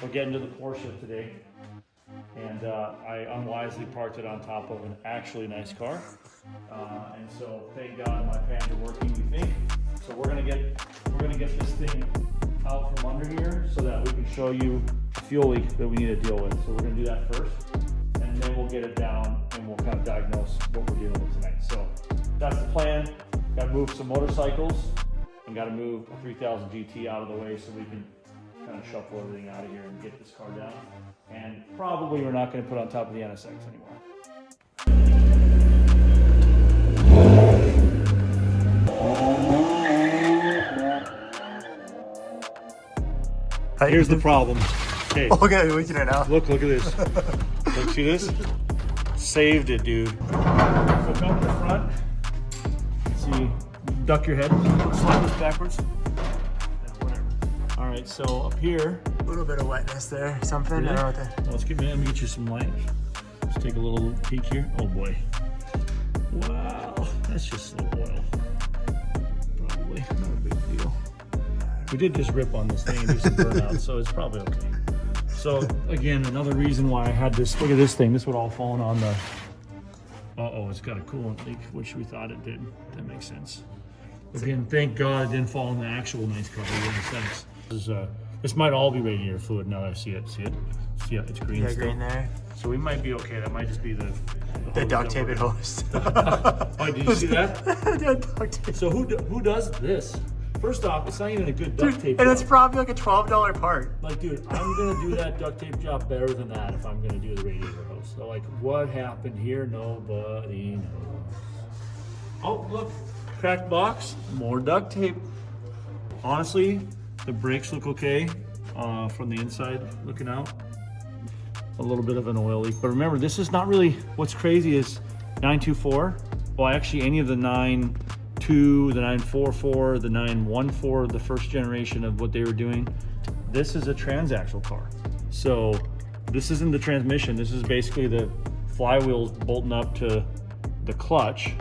we're getting to the Porsche today. And I unwisely parked it on top of an actually nice car. And so thank God my plans are working, we think. So we're gonna get this thing out from under here so that we can show you the fuel leak that we need to deal with. So we're gonna do that first, and then we'll get it down and we'll kind of diagnose what we're dealing with tonight. So that's the plan. Got to move some motorcycles and got to move a 3000 GT out of the way so we can kind of shuffle everything out of here and get this car down. And probably we're not going to put on top of the NSX anymore. Here's the problem. Okay. Okay, we can now. Look at this. Look, see this? Saved it, dude. So come to the front. See, duck your head. Slide this backwards. Yeah, whatever. All right, so up here. A little bit of wetness there, something. Really? I don't know what Well, let me get you some light. Let's take a little peek here. Oh boy. Wow, that's just slow oil. Probably not a big deal. We did just rip on this thing and do some burnout, so it's probably okay. So again, another reason why I had this, look at this thing, this would all fallen on the, uh-oh, it's got a coolant leak, which we thought it did. That makes sense. Again, thank God it didn't fall in the actual nice car, it makes sense. This might all be radiator fluid now that I see it. See it? See it? It's green yeah, still. green there. So we might be okay. That might just be the duct tape it hose. Oh, did you see that? Yeah, duct tape. So who does this? First off, it's not even a good duct tape And job. it's probably like a $12 part. Like, dude, I'm gonna do that duct tape job better than that if I'm gonna do the radiator hose. So, like, what happened here? Nobody knows. Oh, look, cracked box, more duct tape. Honestly, the brakes look okay from the inside looking out. A little bit of an oil leak, but remember, this is not really, what's crazy is 924, well, actually any of the 9.2, the 944, the 914, the first generation of what they were doing, this is a transaxle car. So this isn't the transmission, this is basically the flywheels bolting up to the clutch.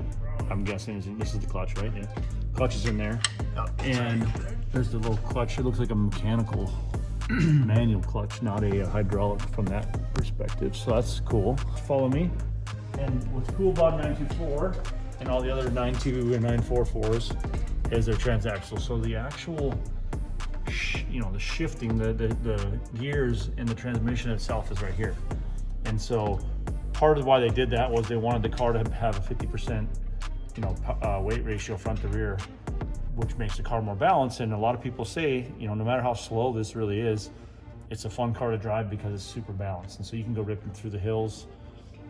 I'm guessing this is the clutch, right? Yeah. Clutch is in there. Oh, and there's the little clutch. It looks like a mechanical manual clutch, not a hydraulic from that perspective. So that's cool. Follow me. And what's cool about 924 and all the other 92 and 944s is their transaxle. So the actual, the shifting, the gears in the transmission itself is right here. And so part of why they did that was they wanted the car to have a 50% weight ratio front to rear, which makes the car more balanced. And a lot of people say, no matter how slow this really is, it's a fun car to drive because it's super balanced. And so you can go ripping through the hills,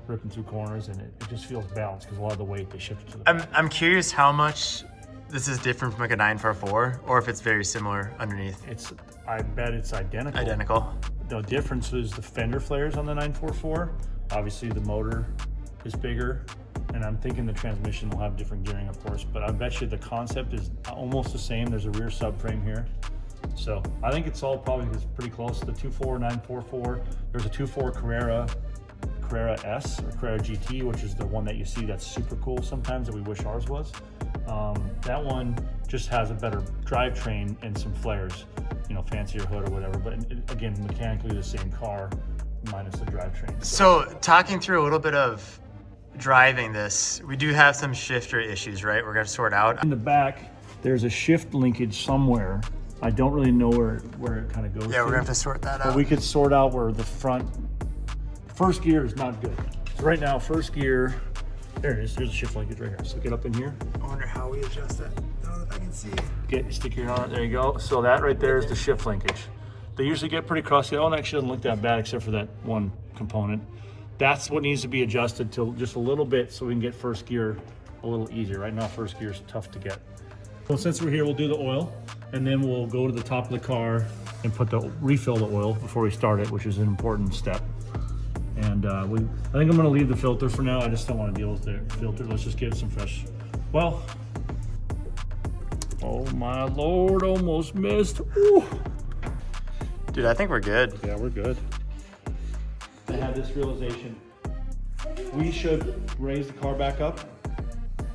ripping through corners, and it just feels balanced because a lot of the weight they shift to the back. I'm curious how much this is different from like a 944, or if it's very similar underneath. I bet it's identical. Identical. The difference is the fender flares on the 944. Obviously the motor is bigger, and I'm thinking the transmission will have different gearing, of course, but I bet you the concept is almost the same. There's a rear subframe here. So I think it's all probably pretty close. The 2.4, 944, there's a 2.4 Carrera S or Carrera GT, which is the one that you see that's super cool sometimes that we wish ours was. That one just has a better drivetrain and some flares, fancier hood or whatever, but again, mechanically the same car minus the drivetrain. So talking through a little bit of driving this, we do have some shifter issues, right? We're gonna sort out. In the back, there's a shift linkage somewhere. I don't really know where it kind of goes. Yeah, we're gonna have to sort that out. But we could sort out where the first gear is not good. So right now, first gear, there it is. There's a shift linkage right here. So get up in here. I wonder how we adjust it. I don't know if I can see. Stick your on it. There you go. So that right there is the shift linkage. They usually get pretty crusty. Oh, and actually doesn't look that bad except for that one component. That's what needs to be adjusted to just a little bit so we can get first gear a little easier. Right now, first gear is tough to get. So since we're here, we'll do the oil, and then we'll go to the top of the car and refill the oil before we start it, which is an important step. And I think I'm gonna leave the filter for now. I just don't want to deal with the filter. Let's just get it some fresh. Well, oh my Lord, almost missed. Ooh. Dude, I think we're good. Yeah, we're good. I had this realization. We should raise the car back up,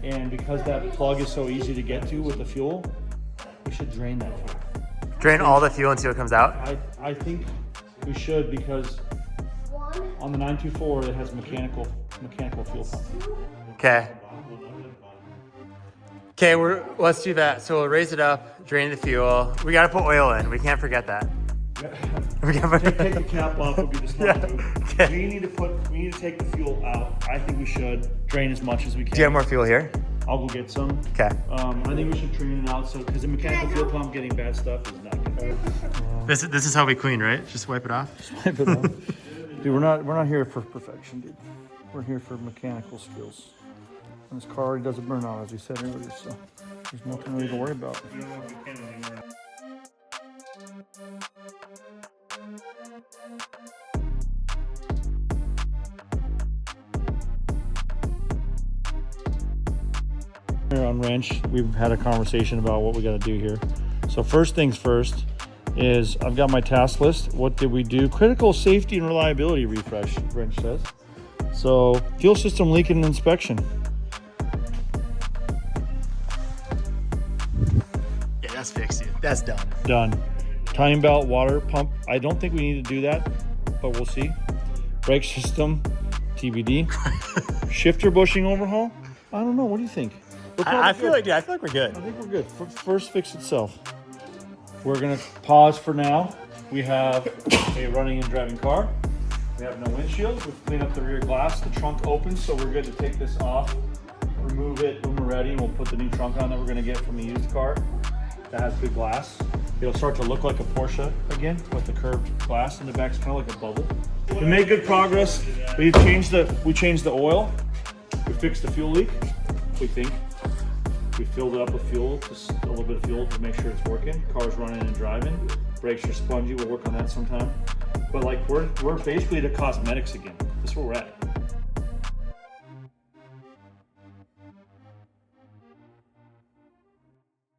and because that plug is so easy to get to with the fuel, we should drain that fuel. Drain all the fuel until it comes out? I think We should, because on the 924 it has mechanical fuel pump. Okay. Okay, let's do that. So we'll raise it up, drain the fuel. We gotta put oil in. We can't forget that. Take the cap off would be the smart move. Okay. We need to take the fuel out. I think we should drain as much as we can. Do you have more fuel here? I'll go get some. Okay. I think we should drain it out, so because the mechanical fuel pump getting bad stuff is not good. This is how we clean, right? Just wipe it off. Wipe it off. Dude, we're not here for perfection, dude. We're here for mechanical skills. And this car already doesn't burn out, as we said earlier, so there's nothing really to worry about. Here on Wrench, we've had a conversation about what we got to do here. So first things first is I've got my task list. What did we do? Critical safety and reliability refresh, Wrench says. So fuel system leak and inspection. Yeah, that's fixed, dude. That's done. Done. Timing belt, water pump. I don't think we need to do that, but we'll see. Brake system, TBD. Shifter bushing overhaul. I don't know. What do you think? I feel like we're good. I think we're good. First fix itself. We're gonna pause for now. We have a running and driving car. We have no windshield. We've cleaned up the rear glass. The trunk opens, so we're good to take this off, remove it when we're ready, and we'll put the new trunk on that we're gonna get from a used car that has good glass. It'll start to look like a Porsche again with the curved glass in the back. It's kind of like a bubble. We made good progress. We changed the oil. We fixed the fuel leak, we think. We filled it up with fuel, just a little bit of fuel to make sure it's working. Car's running and driving. Brakes are spongy. We'll work on that sometime. But like we're basically to cosmetics again. That's where we're at.